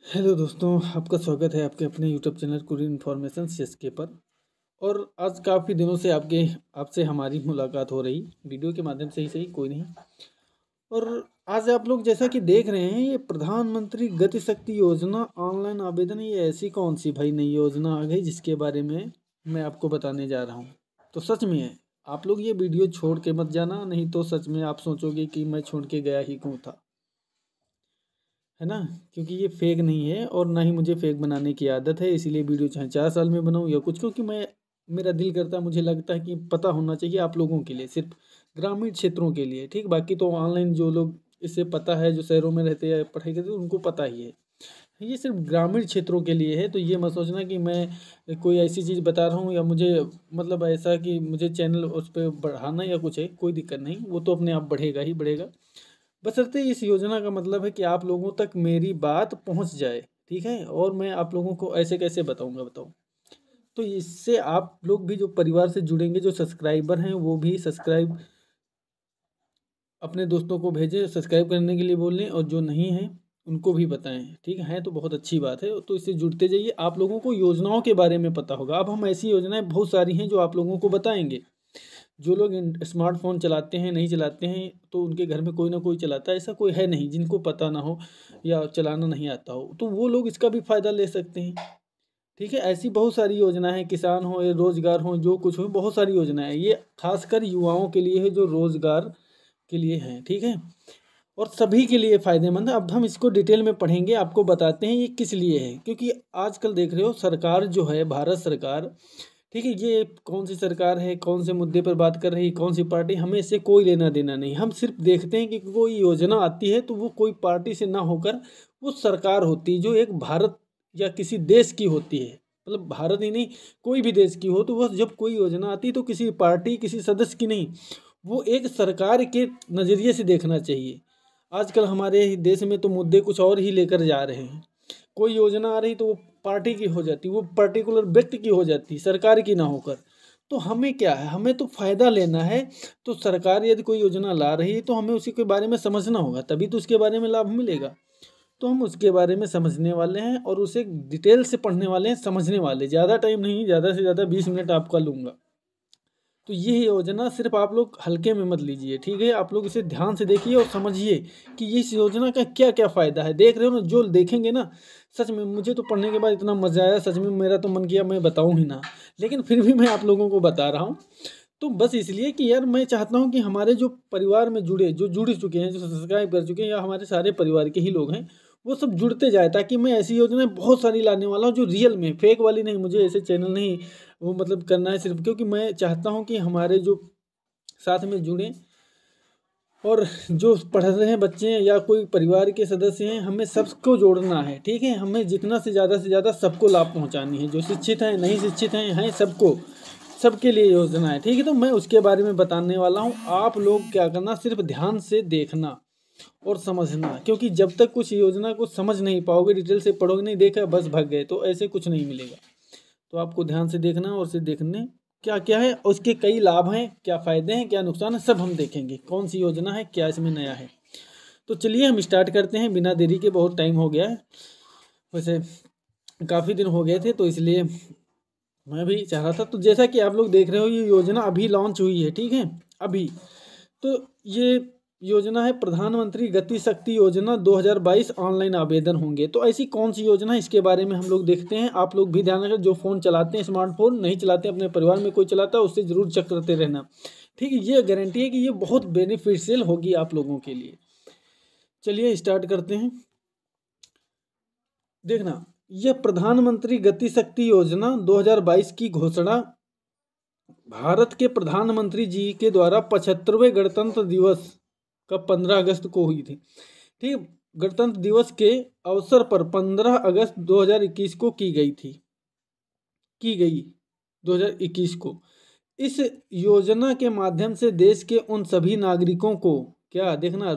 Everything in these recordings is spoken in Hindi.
हेलो दोस्तों, आपका स्वागत है आपके अपने YouTube channel Kurian information CSK पर। और आज काफ़ी दिनों से आपसे हमारी मुलाकात हो रही, वीडियो के माध्यम से ही सही, कोई नहीं। और आज आप लोग जैसा कि देख रहे हैं, ये प्रधानमंत्री गति शक्ति योजना ऑनलाइन आवेदन, ये ऐसी कौन सी भाई नई योजना आ गई जिसके बारे में मैं आपको बताने जा रहा हूँ। तो सच में है, आप लोग ये वीडियो छोड़ के मत जाना, नहीं तो सच में आप सोचोगे कि मैं छोड़ के गया ही क्यों था, है ना। क्योंकि ये फेक नहीं है और ना ही मुझे फेक बनाने की आदत है, इसीलिए वीडियो चाहे 4 साल में बनाऊँ या कुछ, क्योंकि मेरा दिल करता है, मुझे लगता है कि पता होना चाहिए आप लोगों के लिए, सिर्फ ग्रामीण क्षेत्रों के लिए, ठीक। बाकी तो ऑनलाइन जो लोग इससे पता है, जो शहरों में रहते हैं या पढ़ाई करते हैं, उनको पता ही है। ये सिर्फ ग्रामीण क्षेत्रों के लिए है, तो ये मत सोचना कि मैं कोई ऐसी चीज़ बता रहा हूँ या मुझे मतलब ऐसा कि मुझे चैनल उस पर बढ़ाना या कुछ है, कोई दिक्कत नहीं, वो तो अपने आप बढ़ेगा ही बढ़ेगा। बशर्ते इस योजना का मतलब है कि आप लोगों तक मेरी बात पहुंच जाए, ठीक है। और मैं आप लोगों को ऐसे कैसे बताऊंगा, बताओ। तो इससे आप लोग भी जो परिवार से जुड़ेंगे, जो सब्सक्राइबर हैं वो भी सब्सक्राइब अपने दोस्तों को भेजें, सब्सक्राइब करने के लिए बोलें, और जो नहीं हैं उनको भी बताएं, ठीक है। तो बहुत अच्छी बात है, तो इससे जुड़ते जाइए, आप लोगों को योजनाओं के बारे में पता होगा। अब हम ऐसी योजनाएं बहुत सारी हैं जो आप लोगों को बताएंगे। जो लोग स्मार्टफोन चलाते हैं, नहीं चलाते हैं, तो उनके घर में कोई ना कोई चलाता है, ऐसा कोई है नहीं जिनको पता ना हो या चलाना नहीं आता हो, तो वो लोग इसका भी फ़ायदा ले सकते हैं, ठीक है। ऐसी बहुत सारी योजना है, किसान हो या रोजगार हो, जो कुछ हो, बहुत सारी योजना है। ये खासकर युवाओं के लिए है, जो रोजगार के लिए हैं, ठीक है। और सभी के लिए फ़ायदेमंद है। अब हम इसको डिटेल में पढ़ेंगे, आपको बताते हैं ये किस लिए है। क्योंकि आजकल देख रहे हो, सरकार जो है, भारत सरकार, ठीक है, ये कौन सी सरकार है, कौन से मुद्दे पर बात कर रही है, कौन सी पार्टी, हमें इससे कोई लेना देना नहीं। हम सिर्फ देखते हैं कि कोई योजना आती है तो वो कोई पार्टी से ना होकर वो सरकार होती है, जो एक भारत या किसी देश की होती है। मतलब भारत ही नहीं, कोई भी देश की हो, तो वह जब कोई योजना आती है तो किसी पार्टी, किसी सदस्य की नहीं, वो एक सरकार के नज़रिए से देखना चाहिए। आजकल हमारे देश में तो मुद्दे कुछ और ही लेकर जा रहे हैं। कोई योजना आ रही तो वो पार्टी की हो जाती, वो पर्टिकुलर व्यक्ति की हो जाती, सरकार की ना होकर। तो हमें क्या है, हमें तो फ़ायदा लेना है। तो सरकार यदि कोई योजना ला रही है तो हमें उसी के बारे में समझना होगा, तभी तो उसके बारे में लाभ मिलेगा। तो हम उसके बारे में समझने वाले हैं और उसे डिटेल से पढ़ने वाले हैं, समझने वाले। ज़्यादा टाइम नहीं, ज़्यादा से ज़्यादा 20 मिनट आपका लूँगा। तो ये योजना सिर्फ आप लोग हल्के में मत लीजिए, ठीक है। आप लोग इसे ध्यान से देखिए और समझिए कि इस योजना का क्या क्या फ़ायदा है। देख रहे हो ना, जो देखेंगे ना, सच में मुझे तो पढ़ने के बाद इतना मज़ा आया, सच में मेरा तो मन किया मैं बताऊं ही ना, लेकिन फिर भी मैं आप लोगों को बता रहा हूँ। तो बस इसलिए कि यार, मैं चाहता हूँ कि हमारे जो परिवार में जो जुड़ चुके हैं, जो सब्सक्राइब कर चुके हैं, या हमारे सारे परिवार के ही लोग हैं, वो सब जुड़ते जाए, ताकि मैं ऐसी योजनाएं बहुत सारी लाने वाला हूँ जो रियल में, फेक वाली नहीं। मुझे ऐसे चैनल नहीं वो मतलब करना है सिर्फ, क्योंकि मैं चाहता हूँ कि हमारे जो साथ में जुड़ें और जो पढ़ रहे हैं बच्चे हैं या कोई परिवार के सदस्य हैं, हमें सबको जोड़ना है, ठीक है। हमें जितना से ज़्यादा सबको लाभ पहुंचानी है, जो शिक्षित हैं, नहीं शिक्षित हैं सबको, सबके लिए योजना है, ठीक है। तो मैं उसके बारे में बताने वाला हूँ। आप लोग क्या करना, सिर्फ ध्यान से देखना और समझना, क्योंकि जब तक कुछ योजना को समझ नहीं पाओगे, डिटेल से पढ़ोगे नहीं, देखा बस भाग गए, तो ऐसे कुछ नहीं मिलेगा। तो आपको ध्यान से देखना और उसे देखने क्या क्या है, उसके कई लाभ हैं, क्या फ़ायदे हैं, क्या नुकसान है, सब हम देखेंगे। कौन सी योजना है, क्या इसमें नया है। तो चलिए हम स्टार्ट करते हैं बिना देरी के। बहुत टाइम हो गया है, वैसे काफ़ी दिन हो गए थे, तो इसलिए मैं भी चाह रहा था। तो जैसा कि आप लोग देख रहे हो, ये योजना अभी लॉन्च हुई है, ठीक है, अभी। तो ये योजना है प्रधानमंत्री गति शक्ति योजना 2022, ऑनलाइन आवेदन होंगे। तो ऐसी कौन सी योजना है, इसके बारे में हम लोग देखते हैं। आप लोग भी ध्यान रखें, जो फ़ोन चलाते हैं, स्मार्टफोन नहीं चलाते, अपने परिवार में कोई चलाता है, उससे ज़रूर चेक करते रहना, ठीक है। ये गारंटी है कि ये बहुत बेनिफिशियल होगी आप लोगों के लिए। चलिए स्टार्ट करते हैं। देखना, यह प्रधानमंत्री गति शक्ति योजना 2022 की घोषणा भारत के प्रधानमंत्री जी के द्वारा 75वें गणतंत्र दिवस का 15 अगस्त को हुई थी, ठीक। गणतंत्र दिवस के अवसर पर 15 अगस्त 2021 को की गई 2021 को। इस योजना के माध्यम से देश के उन सभी नागरिकों को क्या देखना,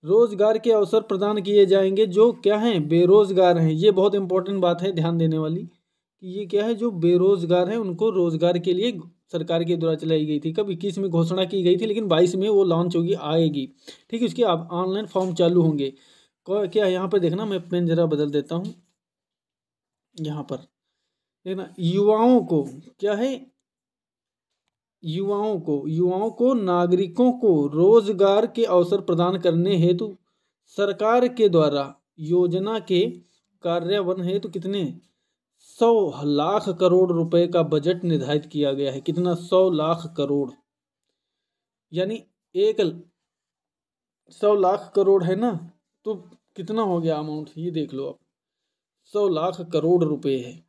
रोजगार के अवसर प्रदान किए जाएंगे जो क्या हैं, बेरोजगार हैं। ये बहुत इंपॉर्टेंट बात है ध्यान देने वाली, कि ये क्या है, जो बेरोजगार हैं उनको रोजगार के लिए सरकार के द्वारा चलाई गई थी। कब 21 में घोषणा की गई थी, लेकिन 22 में वो लॉन्च होगी, आएगी, ठीक है। उसके अब ऑनलाइन फॉर्म चालू होंगे। क्या यहाँ पे देखना, मैं पेन जरा बदल देता हूँ। यहाँ पर देखना, युवाओं को क्या है, युवाओं को नागरिकों को रोजगार के अवसर प्रदान करने हेतु सरकार के द्वारा योजना के कार्यान्वयन हेतु कितने 100 लाख करोड़ रुपए का बजट निर्धारित किया गया है। कितना? 100 लाख करोड़, यानी 100 लाख करोड़ है ना, तो कितना हो गया अमाउंट, ये देख लो आप, 100 लाख करोड़ रुपए है।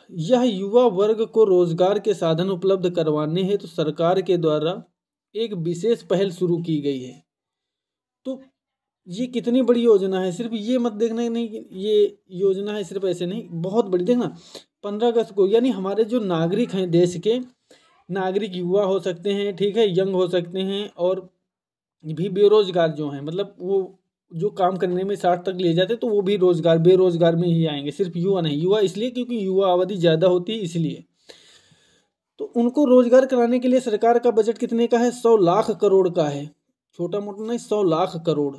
यह युवा वर्ग को रोजगार के साधन उपलब्ध करवाने हेतु तो सरकार के द्वारा एक विशेष पहल शुरू की गई है। तो ये कितनी बड़ी योजना है, सिर्फ ये मत देखना नहीं कि ये योजना है सिर्फ ऐसे नहीं, बहुत बड़ी। देखना 15 अगस्त को, यानी हमारे जो नागरिक हैं, देश के नागरिक, युवा हो सकते हैं, ठीक है, यंग हो सकते हैं, और भी बेरोजगार जो हैं, मतलब वो जो काम करने में 60 तक ले जाते तो वो भी बेरोजगार में ही आएंगे, सिर्फ युवा नहीं। युवा इसलिए क्योंकि युवा आबादी ज़्यादा होती है इसलिए। तो उनको रोजगार कराने के लिए सरकार का बजट कितने का है? 100 लाख करोड़ का है, छोटा मोटा नहीं, 100 लाख करोड़।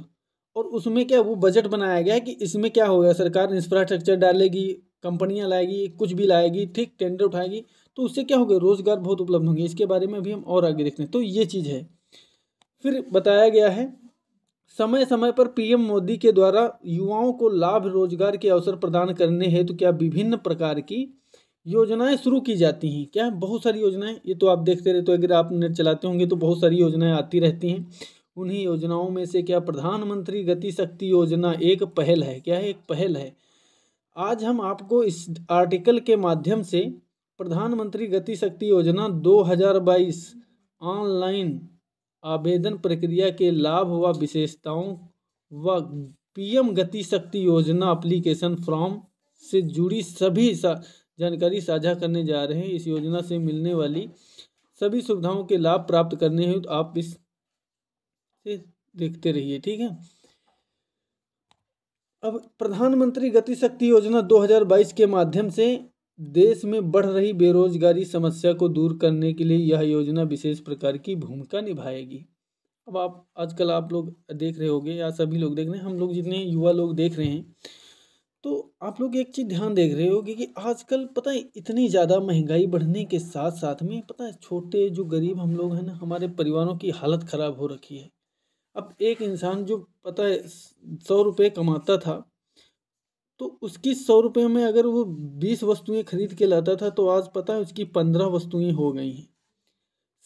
और उसमें क्या वो बजट बनाया गया है कि इसमें क्या होगा, सरकार इंफ्रास्ट्रक्चर डालेगी, कंपनियां लाएगी, कुछ भी लाएगी, ठीक, टेंडर उठाएगी, तो उससे क्या होगा, रोजगार बहुत उपलब्ध होंगे। इसके बारे में भी हम और आगे देखते हैं। तो ये चीज़ है। फिर बताया गया है, समय समय पर पीएम मोदी के द्वारा युवाओं को लाभ रोजगार के अवसर प्रदान करने हेतु क्या विभिन्न प्रकार की योजनाएं शुरू की जाती हैं। क्या बहुत सारी योजनाएं, ये तो आप देखते रहते हो, अगर आप नेट चलाते होंगे तो बहुत सारी योजनाएं आती रहती हैं। उन्हीं योजनाओं में से क्या प्रधानमंत्री गति शक्ति योजना एक पहल है। क्या है? एक पहल है। आज हम आपको इस आर्टिकल के माध्यम से प्रधानमंत्री गति शक्ति योजना 2022 ऑनलाइन आवेदन प्रक्रिया के लाभ व विशेषताओं व पीएम गति शक्ति योजना एप्लीकेशन फॉर्म से जुड़ी सभी जानकारी साझा करने जा रहे हैं। इस योजना से मिलने वाली सभी सुविधाओं के लाभ प्राप्त करने हेतु तो आप इस से देखते रहिए, ठीक है। अब प्रधानमंत्री गति शक्ति योजना 2022 के माध्यम से देश में बढ़ रही बेरोजगारी समस्या को दूर करने के लिए यह योजना विशेष प्रकार की भूमिका निभाएगी। अब आप आजकल आप लोग देख रहे होंगे, या सभी लोग देख रहे हैं, हम लोग जितने युवा लोग देख रहे हैं, तो आप लोग एक चीज़ ध्यान देख रहे होगे कि आजकल पता है इतनी ज़्यादा महंगाई बढ़ने के साथ साथ में पता है छोटे जो गरीब हम लोग हैं ना, हमारे परिवारों की हालत ख़राब हो रखी है। अब एक इंसान जो पता है 100 रुपये कमाता था, तो उसकी 100 रुपये में अगर वो 20 वस्तुएं खरीद के लाता था, तो आज पता है उसकी 15 वस्तुएं हो गई हैं,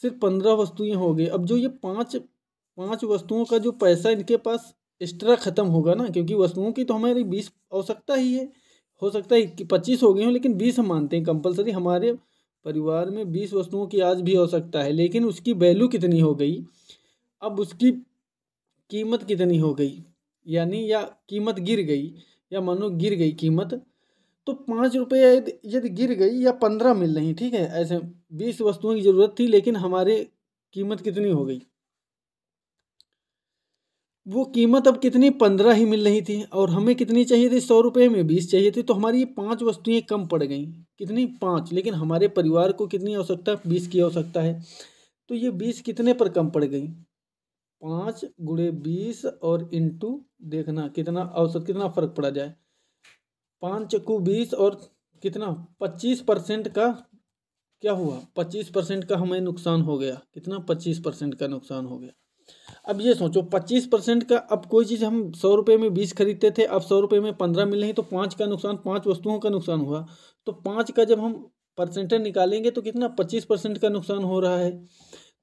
सिर्फ 15 वस्तुएं हो गई। अब जो ये पाँच वस्तुओं का जो पैसा इनके पास एक्स्ट्रा ख़त्म होगा ना, क्योंकि वस्तुओं की तो हमारी 20 आवश्यकता ही है, हो सकता है कि 25 हो गई हो, लेकिन 20 हम मानते हैं कंपलसरी। हमारे परिवार में 20 वस्तुओं की आज भी आवश्यकता है, लेकिन उसकी वैल्यू कितनी हो गई, अब उसकी कीमत कितनी हो गई, यानी या कीमत गिर गई, या मानो गिर गई कीमत, तो 5 रुपये यदि गिर गई या 15 मिल रही, ठीक है, ऐसे 20 वस्तुओं की ज़रूरत थी, लेकिन हमारे कीमत कितनी हो गई, वो कीमत अब कितनी 15 ही मिल रही थी, और हमें कितनी चाहिए थी, 100 रुपये में 20 चाहिए थी, तो हमारी ये 5 वस्तुएं कम पड़ गई। कितनी? 5। लेकिन हमारे परिवार को कितनी आवश्यकता, 20 की आवश्यकता है, तो ये 20 कितने पर कम पड़ गई, 5 गुणे 20 और इंटू देखना कितना औसत, कितना फ़र्क पड़ा जाए, 5 चक्कू 20 और कितना 25% का क्या हुआ, 25% का हमें नुकसान हो गया। कितना? 25% का नुकसान हो गया। अब ये सोचो 25% का, अब कोई चीज़ हम 100 रुपये में 20 खरीदते थे, अब 100 रुपये में 15 मिल रही, तो 5 का नुकसान, 5 वस्तुओं का नुकसान हुआ। तो 5 का जब हम परसेंटेज निकालेंगे तो कितना 25% का नुकसान हो रहा है।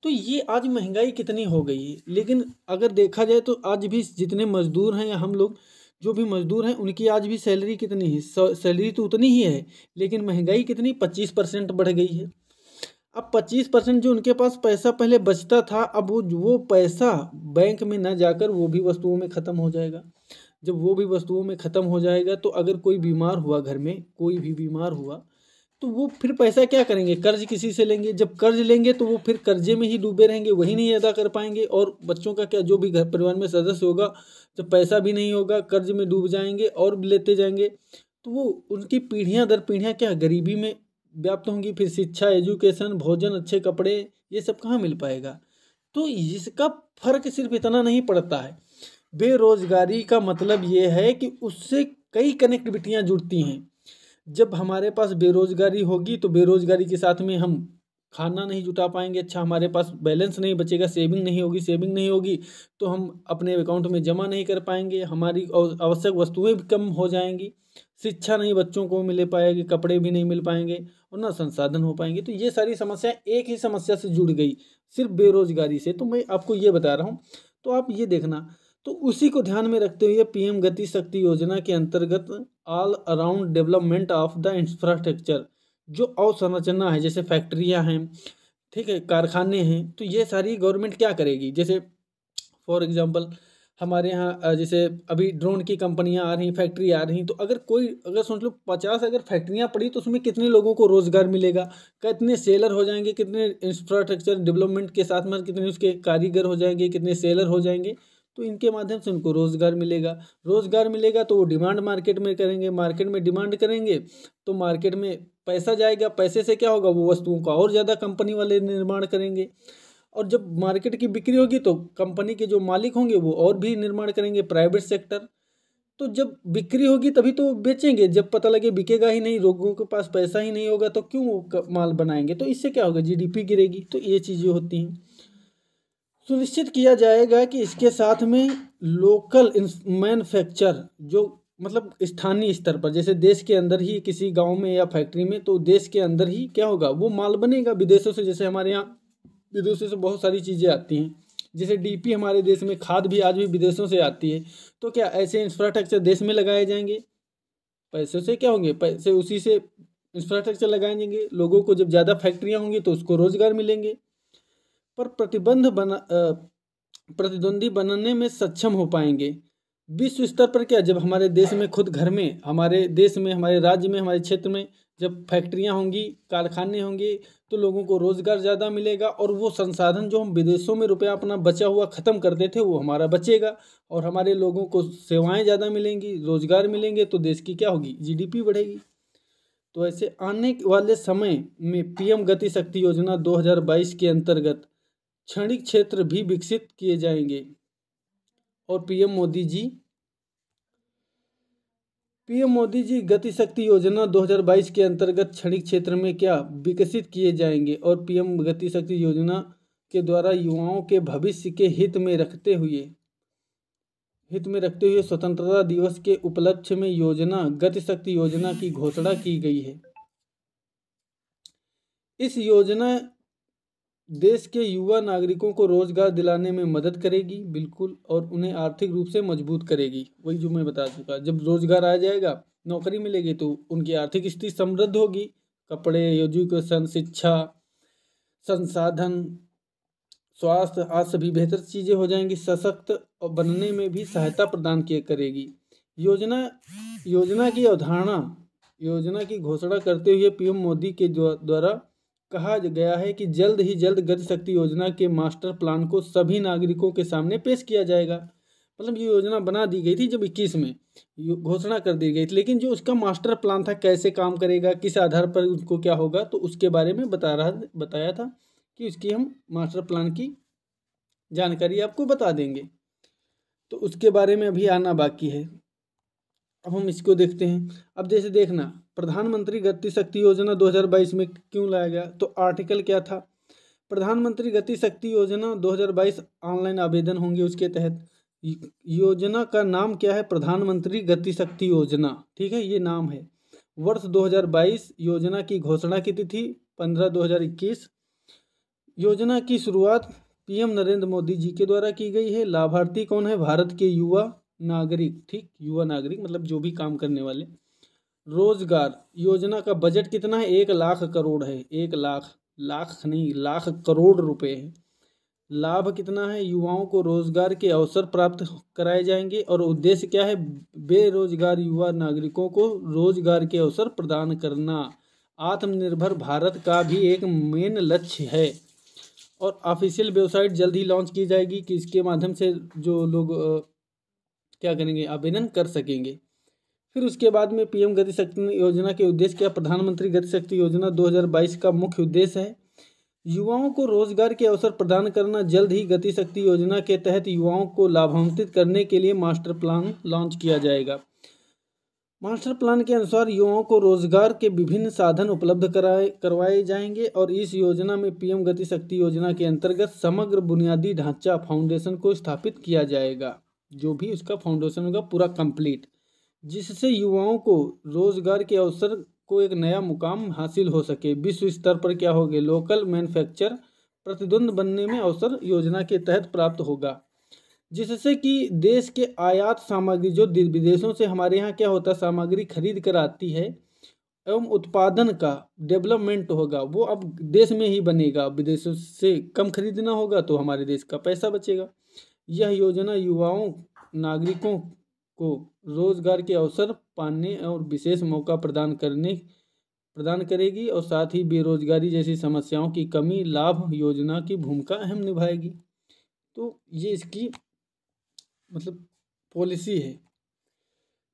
तो ये आज महंगाई कितनी हो गई है। लेकिन अगर देखा जाए तो आज भी जितने मजदूर हैं, या हम लोग जो भी मजदूर हैं, उनकी आज भी सैलरी कितनी है, सैलरी तो उतनी ही है, लेकिन महंगाई कितनी 25% बढ़ गई है। अब 25% जो उनके पास पैसा पहले बचता था, अब वो पैसा बैंक में ना जाकर वो भी वस्तुओं में ख़त्म हो जाएगा। जब वो भी वस्तुओं में ख़त्म हो जाएगा, तो अगर कोई बीमार हुआ, घर में कोई भी बीमार हुआ, तो वो फिर पैसा क्या करेंगे, कर्ज किसी से लेंगे। जब कर्ज लेंगे तो वो फिर कर्जे में ही डूबे रहेंगे, वही नहीं अदा कर पाएंगे। और बच्चों का क्या, जो भी घर परिवार में सदस्य होगा, जब पैसा भी नहीं होगा, कर्ज में डूब जाएंगे और भी लेते जाएंगे, तो वो उनकी पीढ़ियाँ दर पीढ़ियाँ क्या गरीबी में व्याप्त होंगी। फिर शिक्षा, एजुकेशन, भोजन, अच्छे कपड़े, ये सब कहाँ मिल पाएगा। तो इसका फर्क सिर्फ इतना नहीं पड़ता है, बेरोजगारी का मतलब ये है कि उससे कई कनेक्टिविटियाँ जुड़ती हैं। जब हमारे पास बेरोजगारी होगी तो बेरोजगारी के साथ में हम खाना नहीं जुटा पाएंगे, अच्छा हमारे पास बैलेंस नहीं बचेगा, सेविंग नहीं होगी तो हम अपने अकाउंट में जमा नहीं कर पाएंगे, हमारी आवश्यक वस्तुएं भी कम हो जाएंगी, शिक्षा नहीं बच्चों को मिल पाएगी, कपड़े भी नहीं मिल पाएंगे और ना संसाधन हो पाएंगे। तो ये सारी समस्याएं एक ही समस्या से जुड़ गई, सिर्फ बेरोजगारी से। तो मैं आपको ये बता रहा हूँ, तो आप ये देखना। तो उसी को ध्यान में रखते हुए पीएम गति शक्ति योजना के अंतर्गत all around development of the infrastructure, जो अवसंरचना है, जैसे फैक्ट्रियां हैं, ठीक है, कारखाने हैं, तो ये सारी गवर्नमेंट क्या करेगी। जैसे फॉर एग्जांपल हमारे यहाँ जैसे अभी ड्रोन की कंपनियां आ रही, फैक्ट्री आ रही, तो अगर सोच लो 50 अगर फैक्ट्रियां पड़ी तो उसमें कितने लोगों को रोजगार मिलेगा, कितने सेलर हो जाएंगे, कितने इंफ्रास्ट्रक्चर डेवलपमेंट के साथ में कितने उसके कारीगर हो जाएंगे, कितने सेलर हो जाएंगे। तो इनके माध्यम से उनको रोजगार मिलेगा तो वो डिमांड मार्केट में करेंगे, मार्केट में डिमांड करेंगे तो मार्केट में पैसा जाएगा, पैसे से क्या होगा, वो वस्तुओं का और ज़्यादा कंपनी वाले निर्माण करेंगे, और जब मार्केट की बिक्री होगी तो कंपनी के जो मालिक होंगे वो और भी निर्माण करेंगे, प्राइवेट सेक्टर। तो जब बिक्री होगी तभी तो बेचेंगे, जब पता लगे बिकेगा ही नहीं, लोगों के पास पैसा ही नहीं होगा तो क्यों वो माल बनाएंगे। तो इससे क्या होगा, जीडीपी गिरेगी। तो ये चीज़ें होती हैं। सुनिश्चित किया जाएगा कि इसके साथ में लोकल मैन्युफैक्चर, जो मतलब स्थानीय स्तर पर, जैसे देश के अंदर ही किसी गांव में या फैक्ट्री में, तो देश के अंदर ही क्या होगा, वो माल बनेगा। विदेशों से, जैसे हमारे यहाँ विदेशों से बहुत सारी चीज़ें आती हैं, जैसे डीपी हमारे देश में, खाद भी आज भी विदेशों से आती है। तो क्या ऐसे इंफ्रास्ट्रक्चर देश में लगाए जाएंगे, पैसों से क्या होंगे, पैसे उसी से इंफ्रास्ट्रक्चर लगाए जाएंगे। लोगों को जब ज़्यादा फैक्ट्रियाँ होंगी तो उसको रोजगार मिलेंगे। पर प्रतिद्वंदी बनने में सक्षम हो पाएंगे विश्व स्तर पर। क्या, जब हमारे देश में खुद घर में, हमारे देश में, हमारे राज्य में, हमारे क्षेत्र में जब फैक्ट्रियां होंगी, कारखाने होंगे, तो लोगों को रोजगार ज़्यादा मिलेगा, और वो संसाधन जो हम विदेशों में रुपया अपना बचा हुआ ख़त्म करते थे वो हमारा बचेगा, और हमारे लोगों को सेवाएं ज़्यादा मिलेंगी, रोजगार मिलेंगे, तो देश की क्या होगी, जीडीपी बढ़ेगी। तो ऐसे आने वाले समय में पीएम गति शक्ति योजना 2022 के अंतर्गत क्षणिक क्षेत्र भी विकसित किए जाएंगे। और पीएम मोदी जी गति शक्ति योजना 2022 के अंतर्गत क्षणिक क्षेत्र में क्या विकसित किए जाएंगे। और पीएम गति शक्ति योजना के द्वारा युवाओं के भविष्य के हित में रखते हुए स्वतंत्रता दिवस के उपलक्ष्य में योजना गति शक्ति योजना की घोषणा की गई है। इस योजना देश के युवा नागरिकों को रोजगार दिलाने में मदद करेगी, बिल्कुल, और उन्हें आर्थिक रूप से मजबूत करेगी। वही जो मैं बता चुका, जब रोजगार आ जाएगा, नौकरी मिलेगी, तो उनकी आर्थिक स्थिति समृद्ध होगी, कपड़े, एजुकेशन, शिक्षा, संसाधन, स्वास्थ्य आज सभी बेहतर चीज़ें हो जाएंगी, सशक्त बनने में भी सहायता प्रदान करेगी। योजना की अवधारणा, योजना की घोषणा करते हुए पीएम मोदी के द्वारा कहा गया है कि जल्द ही जल्द गति शक्ति योजना के मास्टर प्लान को सभी नागरिकों के सामने पेश किया जाएगा। मतलब ये योजना बना दी गई थी जब 21 में घोषणा कर दी गई थी, लेकिन जो उसका मास्टर प्लान था, कैसे काम करेगा, किस आधार पर उसको क्या होगा, तो उसके बारे में बताया था कि उसकी हम मास्टर प्लान की जानकारी आपको बता देंगे। तो उसके बारे में अभी आना बाकी है। अब हम इसको देखते हैं। अब जैसे देखना, प्रधानमंत्री गति शक्ति योजना 2022 में क्यों लाया गया, तो आर्टिकल क्या था, प्रधानमंत्री गति शक्ति योजना 2022 ऑनलाइन आवेदन होंगे उसके तहत। योजना का नाम क्या है, प्रधानमंत्री गति शक्ति योजना, ठीक है, ये नाम है। वर्ष 2022, योजना की घोषणा की तिथि 15/2021। योजना की शुरुआत पीएम नरेंद्र मोदी जी के द्वारा की गई है। लाभार्थी कौन है, भारत के युवा नागरिक, ठीक, युवा नागरिक मतलब जो भी काम करने वाले। रोजगार, योजना का बजट कितना है, 1 लाख करोड़ है, 1 लाख करोड़ रुपए है। लाभ कितना है, युवाओं को रोजगार के अवसर प्राप्त कराए जाएंगे, और उद्देश्य क्या है, बेरोजगार युवा नागरिकों को रोजगार के अवसर प्रदान करना। आत्मनिर्भर भारत का भी एक मेन लक्ष्य है। और ऑफिशियल वेबसाइट जल्द ही लॉन्च की जाएगी कि इसके माध्यम से जो लोग क्या करेंगे, आवेदन कर सकेंगे। फिर उसके बाद में पीएम गति शक्ति योजना के उद्देश्य क्या, प्रधानमंत्री गति शक्ति योजना 2022 का मुख्य उद्देश्य है युवाओं को रोजगार के अवसर प्रदान करना। जल्द ही गति शक्ति योजना के तहत युवाओं को लाभान्वित करने के लिए मास्टर प्लान लॉन्च किया जाएगा। मास्टर प्लान के अनुसार युवाओं को रोजगार के विभिन्न साधन उपलब्ध करवाए जाएंगे और इस योजना में पीएम गति शक्ति योजना के अंतर्गत समग्र बुनियादी ढांचा फाउंडेशन को स्थापित किया जाएगा। जो भी उसका फाउंडेशन होगा पूरा कंप्लीट, जिससे युवाओं को रोजगार के अवसर को एक नया मुकाम हासिल हो सके। विश्व स्तर पर क्या होगा, लोकल मैन्युफैक्चर प्रतिद्वंद बनने में अवसर योजना के तहत प्राप्त होगा, जिससे कि देश के आयात सामग्री जो विदेशों से हमारे यहाँ क्या होता है सामग्री खरीद कर आती है एवं उत्पादन का डेवलपमेंट होगा, वो अब देश में ही बनेगा। विदेशों से कम खरीदना होगा तो हमारे देश का पैसा बचेगा। यह योजना युवाओं नागरिकों को रोजगार के अवसर पाने और विशेष मौका प्रदान करेगी और साथ ही बेरोजगारी जैसी समस्याओं की कमी लाभ योजना की भूमिका अहम निभाएगी। तो ये इसकी मतलब पॉलिसी है।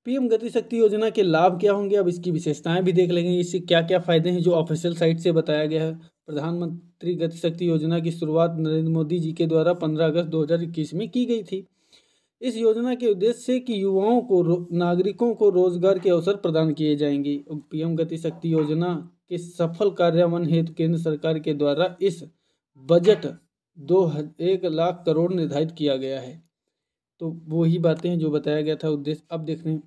पीएम गति शक्ति योजना के लाभ क्या होंगे, अब इसकी विशेषताएं भी देख लेंगे, इससे क्या क्या फायदे हैं जो ऑफिशियल साइट से बताया गया है। प्रधानमंत्री गति शक्ति योजना की शुरुआत नरेंद्र मोदी जी के द्वारा 15 अगस्त 2021 में की गई थी। इस योजना के उद्देश्य से कि युवाओं को नागरिकों को रोजगार के अवसर प्रदान किए जाएंगे। पीएम गति शक्ति योजना के सफल कार्यान्वयन हेतु केंद्र सरकार के द्वारा इस बजट 1 लाख करोड़ निर्धारित किया गया है। तो वो ही बातें हैं जो बताया गया था उद्देश्य। अब देख रहे हैं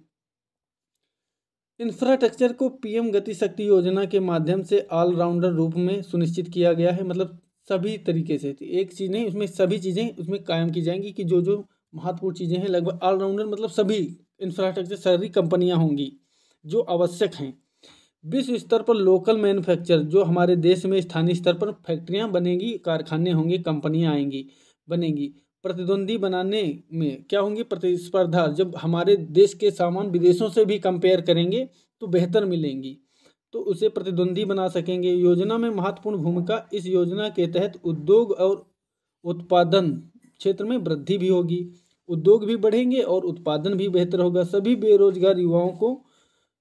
इंफ्रास्ट्रक्चर को पीएम गति शक्ति योजना के माध्यम से ऑलराउंडर रूप में सुनिश्चित किया गया है। मतलब सभी तरीके से, एक चीज़ नहीं, उसमें सभी चीज़ें उसमें कायम की जाएंगी कि जो जो महत्वपूर्ण चीज़ें हैं लगभग ऑलराउंडर मतलब सभी इंफ्रास्ट्रक्चर सारी कंपनियां होंगी जो आवश्यक हैं। विश्व स्तर पर लोकल मैन्युफैक्चर जो हमारे देश में स्थानीय स्तर पर फैक्ट्रियां बनेंगी, कारखाने होंगे, कंपनियां आएंगी बनेंगी। प्रतिद्वंदी बनाने में क्या होंगी, प्रतिस्पर्धा, जब हमारे देश के सामान विदेशों से भी कंपेयर करेंगे तो बेहतर मिलेंगी तो उसे प्रतिद्वंदी बना सकेंगे। योजना में महत्वपूर्ण भूमिका, इस योजना के तहत उद्योग और उत्पादन क्षेत्र में वृद्धि भी होगी, उद्योग भी बढ़ेंगे और उत्पादन भी बेहतर होगा। सभी बेरोजगार युवाओं को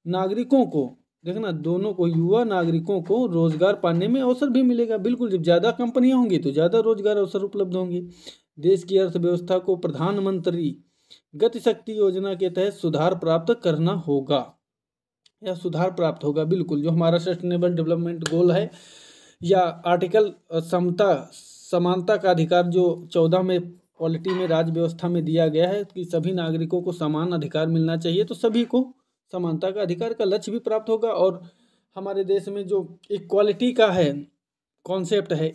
नागरिकों को देखना, दोनों को युवा नागरिकों को रोजगार पाने में अवसर भी मिलेगा। बिल्कुल, जब ज़्यादा कंपनियां होंगी तो ज़्यादा रोजगार अवसर उपलब्ध होंगे। देश की अर्थव्यवस्था को प्रधानमंत्री गति शक्ति योजना के तहत सुधार प्राप्त करना होगा या सुधार प्राप्त होगा। बिल्कुल, जो हमारा सस्टेनेबल डेवलपमेंट गोल है या आर्टिकल समानता का अधिकार जो 14 में पॉलिटी में राज्य व्यवस्था में दिया गया है कि सभी नागरिकों को समान अधिकार मिलना चाहिए, तो सभी को समानता का अधिकार का लक्ष्य भी प्राप्त होगा। और हमारे देश में जो इक्वालिटी का है कॉन्सेप्ट है,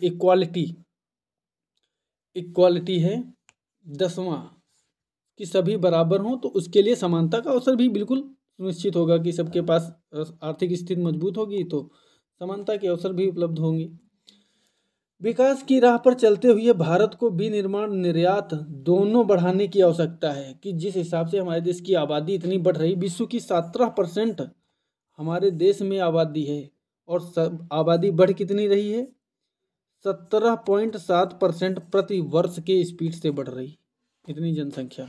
इक्वालिटी है 10वां कि सभी बराबर हों, तो उसके लिए समानता का अवसर भी बिल्कुल सुनिश्चित होगा कि सबके पास आर्थिक स्थिति मजबूत होगी तो समानता के अवसर भी उपलब्ध होंगे। विकास की राह पर चलते हुए भारत को विनिर्माण निर्यात दोनों बढ़ाने की आवश्यकता है कि जिस हिसाब से हमारे देश की आबादी इतनी बढ़ रही, विश्व की 17% हमारे देश में आबादी है और आबादी बढ़ कितनी रही है, 17.7% प्रति वर्ष के स्पीड से बढ़ रही, इतनी जनसंख्या।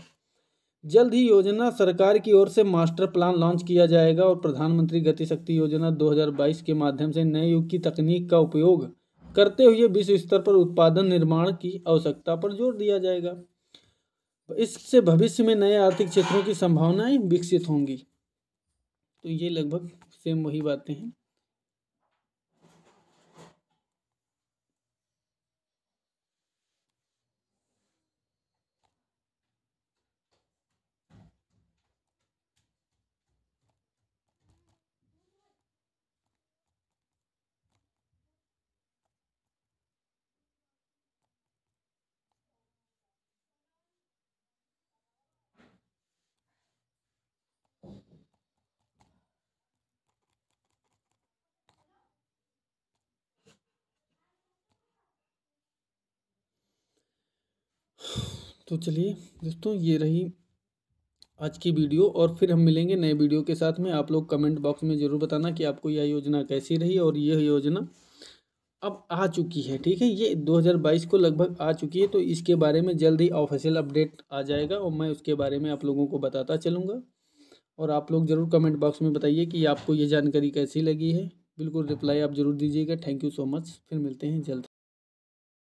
जल्द ही योजना सरकार की ओर से मास्टर प्लान लॉन्च किया जाएगा और प्रधानमंत्री गति शक्ति योजना 2022 के माध्यम से नए युग की तकनीक का उपयोग करते हुए विश्व स्तर पर उत्पादन निर्माण की आवश्यकता पर जोर दिया जाएगा। इससे भविष्य में नए आर्थिक क्षेत्रों की संभावनाएं विकसित होंगी। तो ये लगभग सेम वही बातें हैं। तो चलिए दोस्तों, ये रही आज की वीडियो और फिर हम मिलेंगे नए वीडियो के साथ में। आप लोग कमेंट बॉक्स में ज़रूर बताना कि आपको यह योजना कैसी रही। और यह योजना अब आ चुकी है, ठीक है, ये 2022 को लगभग आ चुकी है, तो इसके बारे में जल्द ही ऑफिशियल अपडेट आ जाएगा और मैं उसके बारे में आप लोगों को बताता चलूँगा। और आप लोग ज़रूर कमेंट बॉक्स में बताइए कि आपको ये जानकारी कैसी लगी है। बिल्कुल रिप्लाई आप ज़रूर दीजिएगा। Thank you so much. फिर मिलते हैं जल्द।